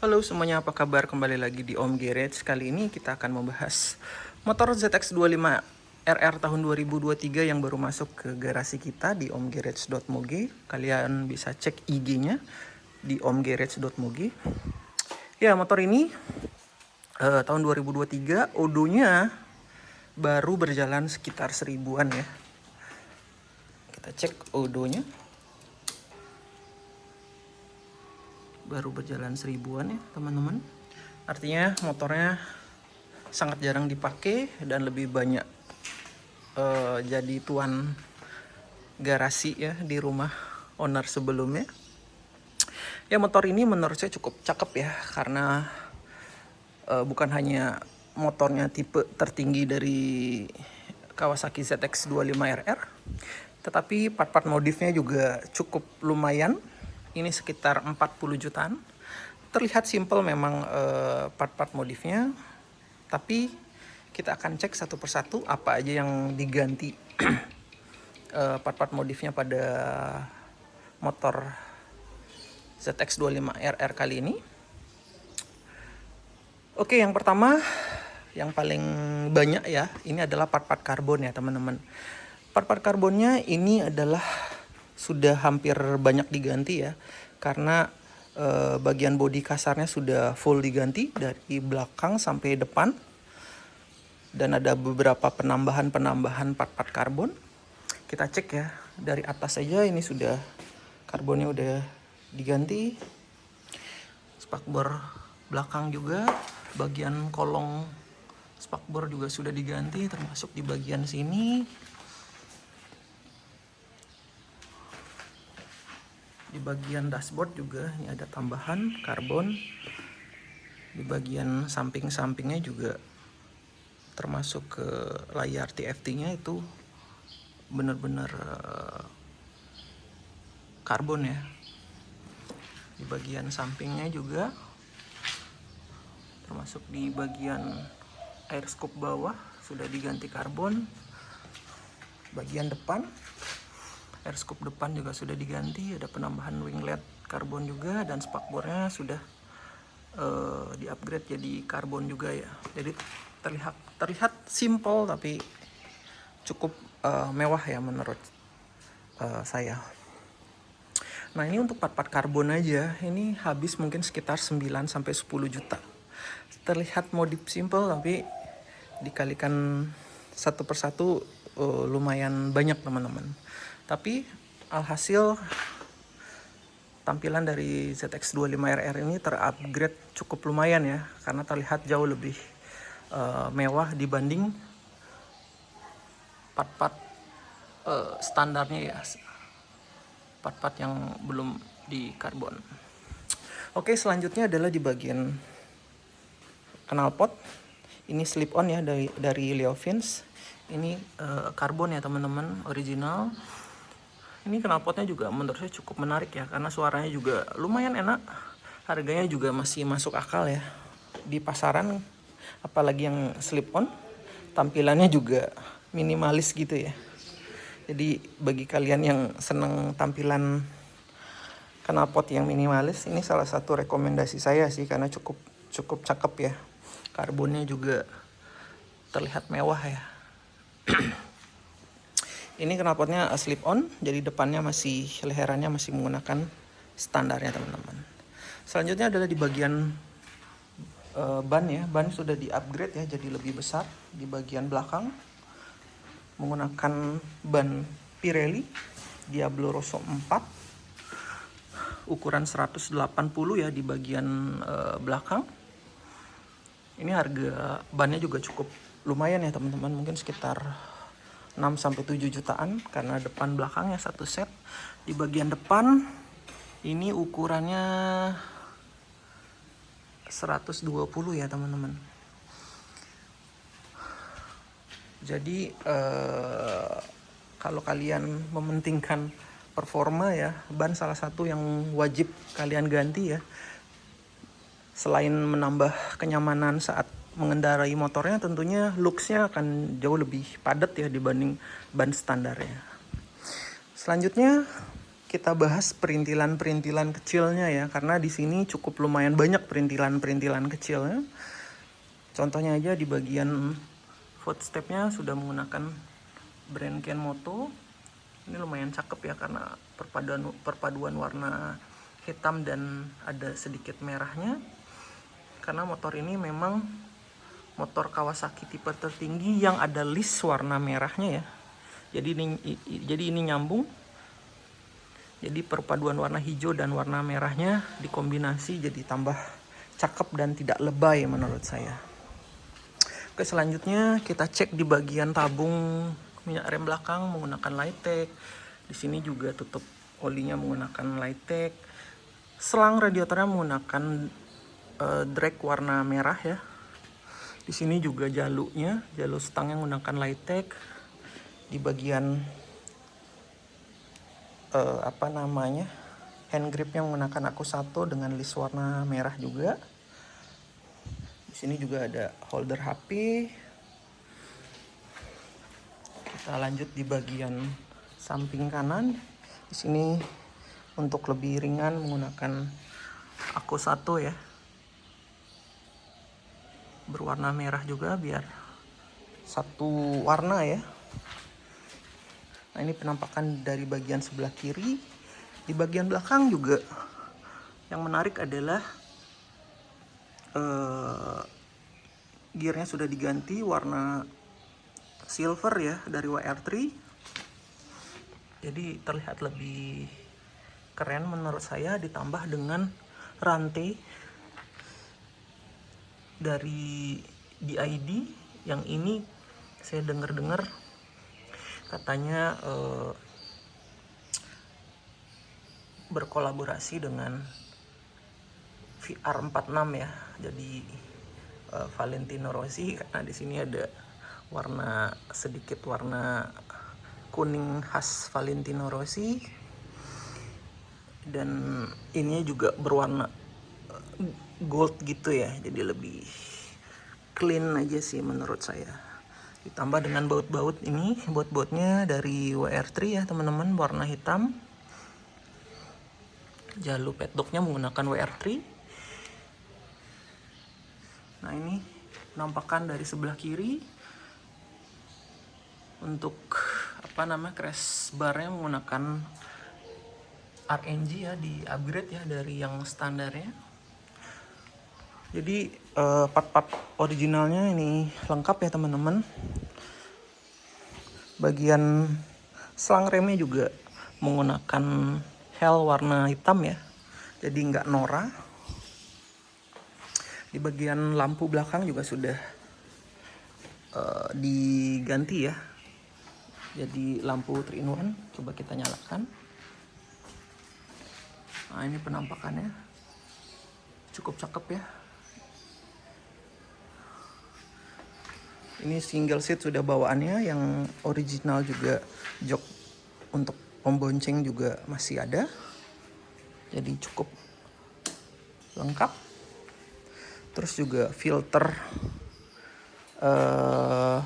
Halo semuanya, apa kabar? Kembali lagi di Om Garage. Kali ini kita akan membahas motor ZX25 RR tahun 2023 yang baru masuk ke garasi kita di omgarage.moge. Kalian bisa cek IG-nya di omgarage.moge. Ya, motor ini tahun 2023, odonya baru berjalan sekitar 1000-an ya. Kita cek odonya. Baru berjalan 1000-an ya teman-teman. Artinya motornya sangat jarang dipakai dan lebih banyak jadi tuan garasi ya di rumah owner sebelumnya. Ya, motor ini menurut saya cukup cakep ya, karena bukan hanya motornya tipe tertinggi dari Kawasaki ZX25RR, tetapi part-part modifnya juga cukup lumayan. Ini sekitar 40 jutaan. Terlihat simple memang part-part modifnya, tapi kita akan cek satu persatu apa aja yang diganti part-part modifnya pada motor ZX25RR kali ini. Oke, yang pertama, yang paling banyak ya, ini adalah part-part karbon ya teman-teman. Part-part karbonnya ini adalah sudah hampir banyak diganti ya, karena bagian bodi kasarnya sudah full diganti dari belakang sampai depan, dan ada beberapa penambahan part-part karbon. Kita cek ya, dari atas saja ini sudah karbonnya udah diganti. Spakbor belakang juga, bagian kolong spakbor juga sudah diganti, termasuk di bagian sini. Di bagian dashboard juga ini ada tambahan karbon. Di bagian samping-sampingnya juga, termasuk ke layar TFT-nya itu benar-benar karbon ya. Di bagian sampingnya juga, termasuk di bagian air scoop bawah sudah diganti karbon. Bagian depan, air scoop depan juga sudah diganti, ada penambahan winglet karbon juga, dan spakbornya sudah di-upgrade jadi karbon juga ya. Jadi terlihat simple tapi cukup mewah ya menurut saya. Nah, ini untuk part-part karbon aja ini habis mungkin sekitar 9 sampai 10 juta. Terlihat modif simple tapi dikalikan satu persatu lumayan banyak teman-teman. Tapi alhasil tampilan dari ZX25RR ini terupgrade cukup lumayan ya, karena terlihat jauh lebih mewah dibanding part-part standarnya ya, part-part yang belum di karbon. Oke, selanjutnya adalah di bagian knalpot. Ini slip on ya dari Leo Fins. Ini karbon ya teman-teman, original. Ini knalpotnya juga menurut saya cukup menarik ya, karena suaranya juga lumayan enak. Harganya juga masih masuk akal ya di pasaran, apalagi yang slip on. Tampilannya juga minimalis gitu ya. Jadi bagi kalian yang senang tampilan knalpot yang minimalis, ini salah satu rekomendasi saya sih, karena cukup cakep ya. Karbonnya juga terlihat mewah ya. Ini knalpotnya slip on, jadi depannya leherannya masih menggunakan standarnya teman-teman. Selanjutnya adalah di bagian ban ya. Ban sudah di-upgrade ya, jadi lebih besar di bagian belakang, menggunakan ban Pirelli Diablo Rosso 4 ukuran 180 ya di bagian belakang. Ini harga bannya juga cukup lumayan ya teman-teman, mungkin sekitar 6 sampai 7 jutaan karena depan belakangnya satu set. Di bagian depan ini ukurannya 120 ya teman-teman. Jadi kalau kalian mementingkan performa ya, ban salah satu yang wajib kalian ganti ya. Selain menambah kenyamanan saat mengendarai motornya, tentunya looks-nya akan jauh lebih padat ya dibanding ban standarnya. Selanjutnya kita bahas perintilan-perintilan kecilnya ya, karena di sini cukup lumayan banyak perintilan-perintilan kecilnya. Contohnya aja di bagian footstepnya sudah menggunakan brand Kenmoto. Ini lumayan cakep ya, karena perpaduan warna hitam dan ada sedikit merahnya. Karena motor ini memang motor Kawasaki tipe tertinggi yang ada list warna merahnya ya. Jadi ini nyambung. Jadi perpaduan warna hijau dan warna merahnya dikombinasi jadi tambah cakep dan tidak lebay menurut saya. Oke, selanjutnya kita cek di bagian tabung minyak rem belakang menggunakan Lighttech. Di sini juga tutup olinya menggunakan Lighttech. Selang radiatornya menggunakan drag warna merah ya. Di sini juga jalurnya, jalur stangnya menggunakan Lighttech. Di bagian hand gripnya menggunakan Aku1 dengan list warna merah juga. Di sini juga ada holder HP. Kita lanjut di bagian samping kanan. Di sini untuk lebih ringan menggunakan Aku1 ya, berwarna merah juga biar satu warna ya. Nah, ini penampakan dari bagian sebelah kiri. Di bagian belakang juga yang menarik adalah gearnya sudah diganti warna silver ya dari WR3. Jadi terlihat lebih keren menurut saya, ditambah dengan rantai dari DID yang ini saya dengar-dengar katanya berkolaborasi dengan VR46 ya. Jadi Valentino Rossi, karena di sini ada sedikit warna kuning khas Valentino Rossi, dan ini juga berwarna gold gitu ya, jadi lebih clean aja sih menurut saya. Ditambah dengan baut-baut ini, baut-bautnya dari WR3 ya teman-teman, warna hitam. Jalur padlocknya menggunakan WR3. Nah, ini penampakan dari sebelah kiri. Untuk crash barnya menggunakan RNG ya, di upgrade ya dari yang standarnya. Jadi part-part originalnya ini lengkap ya teman-teman. Bagian selang remnya juga menggunakan hel warna hitam ya, jadi nggak Nora. Di bagian lampu belakang juga sudah diganti ya, jadi lampu 3-in-1. Coba kita nyalakan. Nah, ini penampakannya cukup cakep ya. Ini single seat sudah bawaannya, yang original juga jok untuk pembonceng juga masih ada. Jadi cukup lengkap. Terus juga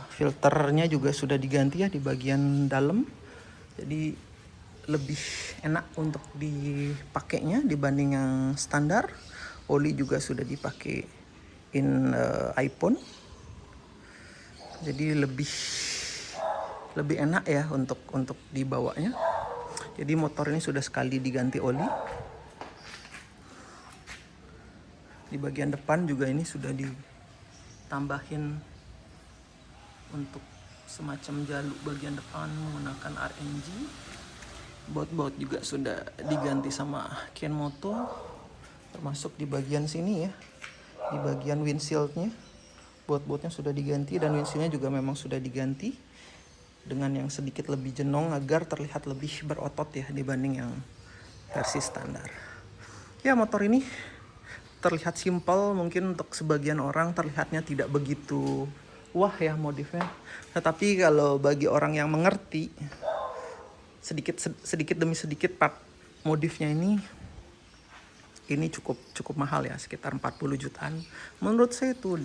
filternya juga sudah diganti ya di bagian dalam. Jadi lebih enak untuk dipakainya dibanding yang standar. Oli juga sudah dipakein iPhone. Jadi lebih enak ya untuk dibawanya. Jadi motor ini sudah sekali diganti oli. Di bagian depan juga ini sudah ditambahin untuk semacam jalur bagian depan menggunakan RNG. Baut-baut juga sudah diganti sama Kenmoto, termasuk di bagian sini ya, di bagian windshieldnya. Baut-bautnya sudah diganti dan windshieldnya juga memang sudah diganti dengan yang sedikit lebih jenong agar terlihat lebih berotot ya dibanding yang versi standar. Ya, motor ini terlihat simpel, mungkin untuk sebagian orang terlihatnya tidak begitu wah ya modifnya. Tetapi kalau bagi orang yang mengerti, sedikit demi sedikit part modifnya ini cukup mahal ya, sekitar 40 jutaan. Menurut saya itu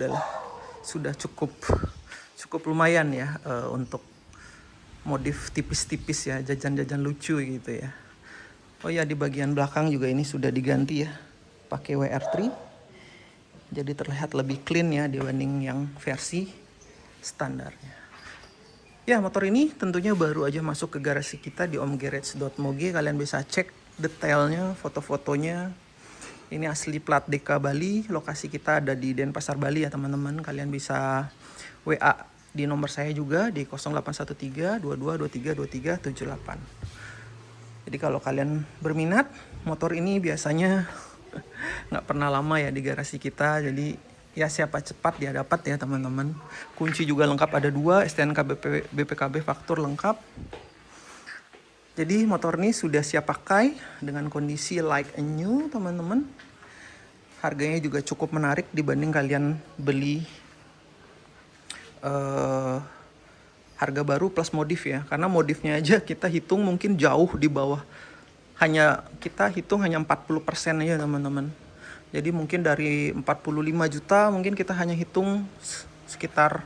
sudah cukup lumayan ya untuk modif tipis-tipis ya, jajan-jajan lucu gitu ya. Oh ya, di bagian belakang juga ini sudah diganti ya, pakai WR3. Jadi terlihat lebih clean ya dibanding yang versi standarnya. Ya, motor ini tentunya baru aja masuk ke garasi kita di omgarage.moge. Kalian bisa cek detailnya, foto-fotonya. Ini asli plat DK Bali. Lokasi kita ada di Denpasar, Bali ya teman-teman. Kalian bisa WA di nomor saya juga di 0813 22 23 23 78. Jadi kalau kalian berminat, motor ini biasanya nggak pernah lama ya di garasi kita. Jadi ya siapa cepat dia dapat ya teman-teman. Kunci juga lengkap, ada 2, STNK BPKB faktur lengkap. Jadi motor ini sudah siap pakai dengan kondisi like a new teman-teman. Harganya juga cukup menarik dibanding kalian beli harga baru plus modif ya. Karena modifnya aja kita hitung mungkin jauh di bawah. Kita hitung hanya 40% aja teman-teman. Jadi mungkin dari 45 juta mungkin kita hanya hitung sekitar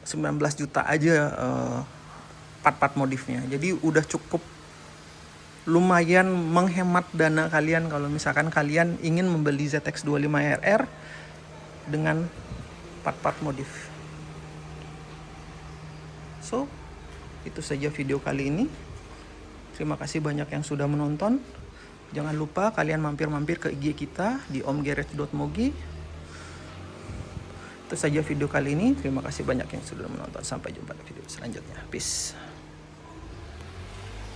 19 juta aja part-part modifnya. Jadi udah cukup lumayan menghemat dana kalian kalau misalkan kalian ingin membeli ZX25RR dengan part-part modif. So, itu saja video kali ini. Terima kasih banyak yang sudah menonton. Jangan lupa kalian mampir-mampir ke IG kita di omgarage.moge. Itu saja video kali ini. Terima kasih banyak yang sudah menonton. Sampai jumpa di video selanjutnya. Peace.